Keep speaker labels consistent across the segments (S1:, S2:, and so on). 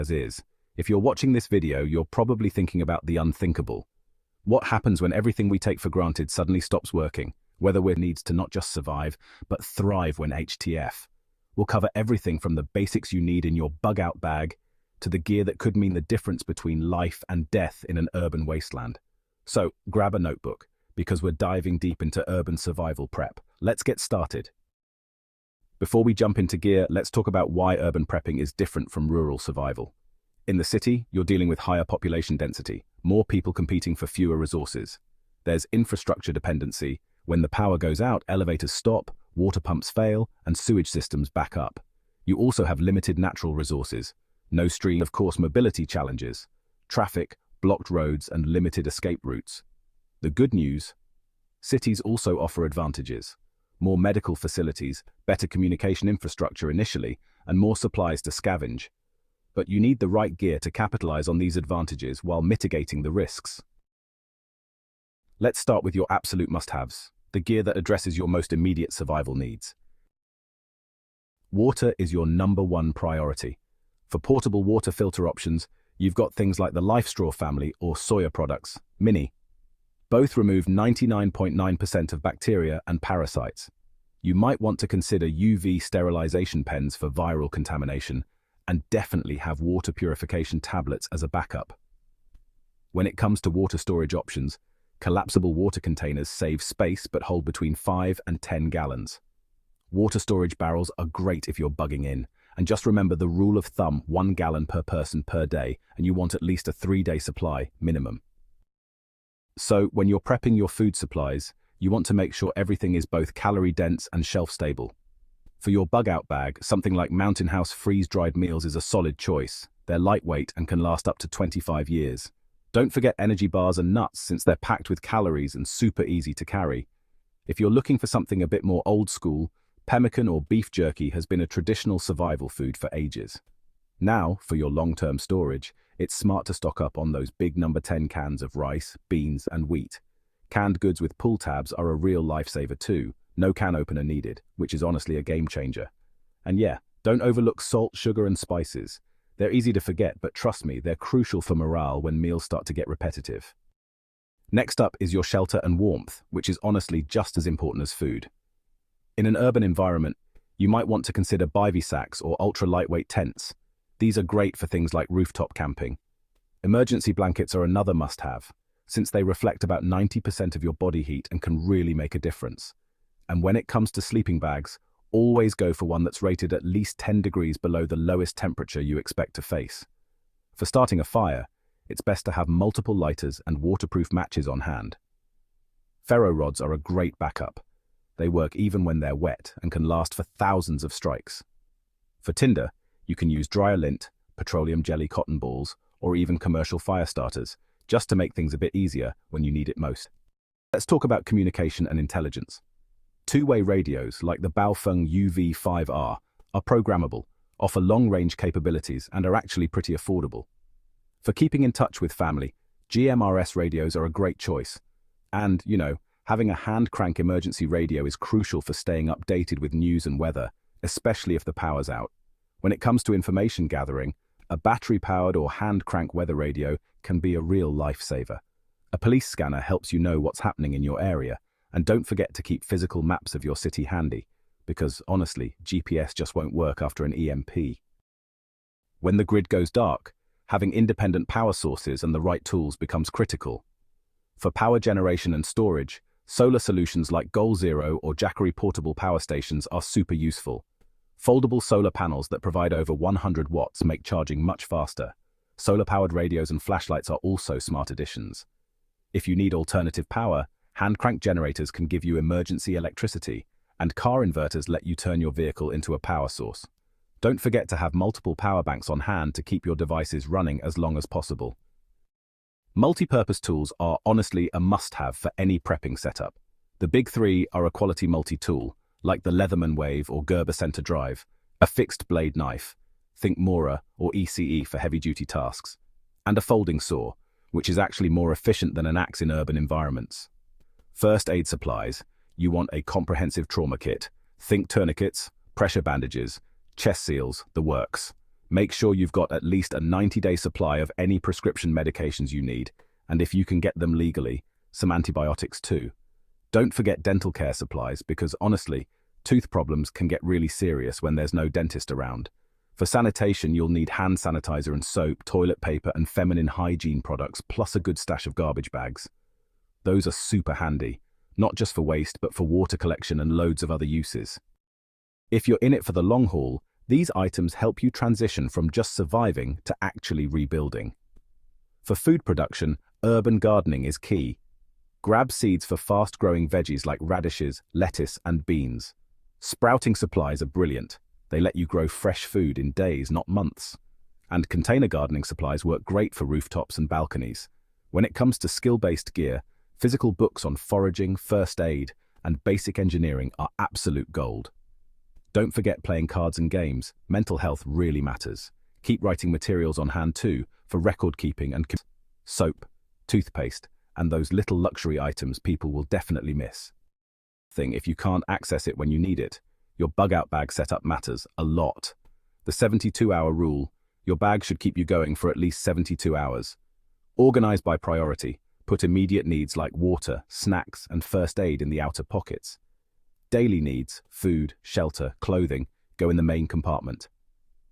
S1: as is. If you're watching this video, you're probably thinking about the unthinkable. What happens when everything we take for granted suddenly stops working? Whether we needs to not just survive, but thrive when HTF. We'll cover everything from the basics you need in your bug-out bag to the gear that could mean the difference between life and death in an urban wasteland. So, grab a notebook, because we're diving deep into urban survival prep. Let's get started. Before we jump into gear, let's talk about why urban prepping is different from rural survival. In the city, you're dealing with higher population density, more people competing for fewer resources. There's infrastructure dependency. When the power goes out, elevators stop, water pumps fail, and sewage systems back up. You also have limited natural resources. No stream, of course, mobility challenges, traffic, blocked roads, and limited escape routes. The good news: cities also offer advantages. More medical facilities, better communication infrastructure initially, and more supplies to scavenge. But you need the right gear to capitalize on these advantages while mitigating the risks. Let's start with your absolute must-haves, the gear that addresses your most immediate survival needs. Water is your #1 priority. For portable water filter options, you've got things like the LifeStraw family or Soya products, Mini. Both remove 99.9% of bacteria and parasites. You might want to consider UV sterilization pens for viral contamination, and definitely have water purification tablets as a backup. When it comes to water storage options, collapsible water containers save space but hold between 5 and 10 gallons. Water storage barrels are great if you're bugging in, and just remember the rule of thumb: 1 gallon per person per day, and you want at least a 3-day supply minimum. So, when you're prepping your food supplies, you want to make sure everything is both calorie-dense and shelf-stable. For your bug-out bag, something like Mountain House freeze-dried meals is a solid choice. They're lightweight and can last up to 25 years. Don't forget energy bars and nuts, since they're packed with calories and super easy to carry. If you're looking for something a bit more old-school, pemmican or beef jerky has been a traditional survival food for ages. Now, for your long-term storage, it's smart to stock up on those big number 10 cans of rice, beans, and wheat. Canned goods with pull tabs are a real lifesaver too. No can opener needed, which is honestly a game changer. And yeah, don't overlook salt, sugar, and spices. They're easy to forget, but trust me, they're crucial for morale when meals start to get repetitive. Next up is your shelter and warmth, which is honestly just as important as food. In an urban environment, you might want to consider bivy sacks or ultra-lightweight tents. These are great for things like rooftop camping. Emergency blankets are another must-have, since they reflect about 90% of your body heat and can really make a difference. And when it comes to sleeping bags, always go for one that's rated at least 10 degrees below the lowest temperature you expect to face. For starting a fire, it's best to have multiple lighters and waterproof matches on hand. Ferro rods are a great backup. They work even when they're wet and can last for thousands of strikes. For tinder, you can use dryer lint, petroleum jelly cotton balls, or even commercial fire starters, just to make things a bit easier when you need it most. Let's talk about communication and intelligence. Two-way radios like the Baofeng UV5R are programmable, offer long-range capabilities, and are actually pretty affordable. For keeping in touch with family, GMRS radios are a great choice. And, having a hand-crank emergency radio is crucial for staying updated with news and weather, especially if the power's out. When it comes to information gathering, a battery-powered or hand-crank weather radio can be a real lifesaver. A police scanner helps you know what's happening in your area, and don't forget to keep physical maps of your city handy, because honestly, GPS just won't work after an EMP. When the grid goes dark, having independent power sources and the right tools becomes critical. For power generation and storage, solar solutions like Goal Zero or Jackery portable power stations are super useful. Foldable solar panels that provide over 100 watts make charging much faster. Solar-powered radios and flashlights are also smart additions. If you need alternative power, hand-crank generators can give you emergency electricity, and car inverters let you turn your vehicle into a power source. Don't forget to have multiple power banks on hand to keep your devices running as long as possible. Multi-purpose tools are honestly a must-have for any prepping setup. The big three are a quality multi-tool, like the Leatherman Wave or Gerber Center Drive, a fixed blade knife, think Mora or ECE for heavy-duty tasks, and a folding saw, which is actually more efficient than an axe in urban environments. First aid supplies, you want a comprehensive trauma kit, think tourniquets, pressure bandages, chest seals, the works. Make sure you've got at least a 90-day supply of any prescription medications you need, and if you can get them legally, some antibiotics too. Don't forget dental care supplies because honestly, tooth problems can get really serious when there's no dentist around. For sanitation, you'll need hand sanitizer and soap, toilet paper and feminine hygiene products, plus a good stash of garbage bags. Those are super handy, not just for waste but for water collection and loads of other uses. If you're in it for the long haul, these items help you transition from just surviving to actually rebuilding. For food production, urban gardening is key. Grab seeds for fast-growing veggies like radishes, lettuce, and beans. Sprouting supplies are brilliant. They let you grow fresh food in days, not months. And container gardening supplies work great for rooftops and balconies. When it comes to skill-based gear, physical books on foraging, first aid, and basic engineering are absolute gold. Don't forget playing cards and games. Mental health really matters. Keep writing materials on hand too, for record keeping and soap, toothpaste, and those little luxury items people will definitely miss. If you can't access it when you need it, your bug-out bag setup matters a lot. The 72-hour rule, your bag should keep you going for at least 72 hours. Organize by priority. Put immediate needs like water, snacks, and first aid in the outer pockets. Daily needs, food, shelter, clothing, go in the main compartment.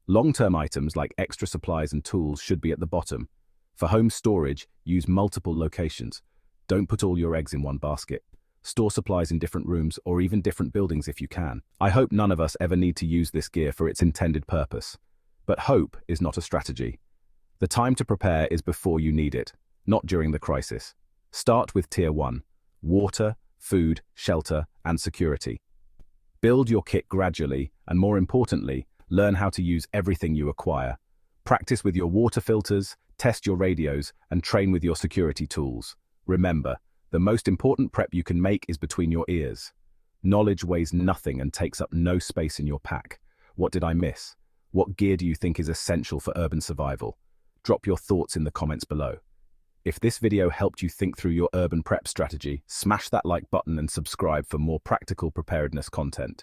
S1: Long-term items like extra supplies and tools should be at the bottom. For home storage, use multiple locations. Don't put all your eggs in one basket. Store supplies in different rooms or even different buildings if you can. I hope none of us ever need to use this gear for its intended purpose. But hope is not a strategy. The time to prepare is before you need it, not during the crisis. Start with Tier 1, water, food, shelter, and security. Build your kit gradually, and more importantly, learn how to use everything you acquire. Practice with your water filters, test your radios, and train with your security tools. Remember, the most important prep you can make is between your ears. Knowledge weighs nothing and takes up no space in your pack. What did I miss? What gear do you think is essential for urban survival? Drop your thoughts in the comments below. If this video helped you think through your urban prep strategy, smash that like button and subscribe for more practical preparedness content.